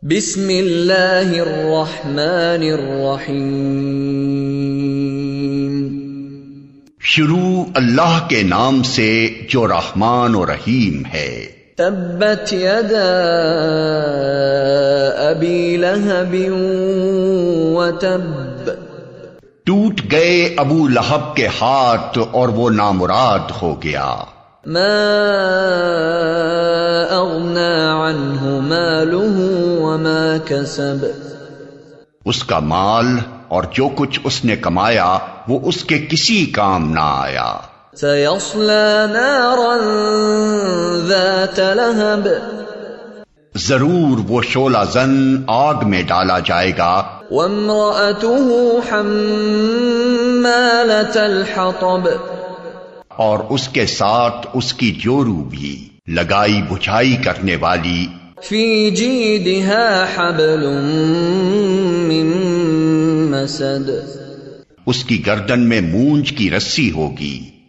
بسم اللہ الرحمن الرحیم۔ شروع اللہ کے نام سے جو رحمان و رحیم ہے۔ تبت یدا ابی لہب وتب، ٹوٹ گئے ابو لہب کے ہاتھ اور وہ نامراد ہو گیا۔ ما اغنى عنہ مالہ وما کسب، اس کا مال اور جو کچھ اس نے کمایا وہ اس کے کسی کام نہ آیا۔ سیصلی نارا ذات لہب، ضرور وہ شعلہ زن آگ میں ڈالا جائے گا۔ وامرأته حمالة الحطب، اور اس کے ساتھ اس کی جورو بھی لگائی بجھائی کرنے والی۔ فی جیدها حبل من مسد، اس کی گردن میں مونج کی رسی ہوگی۔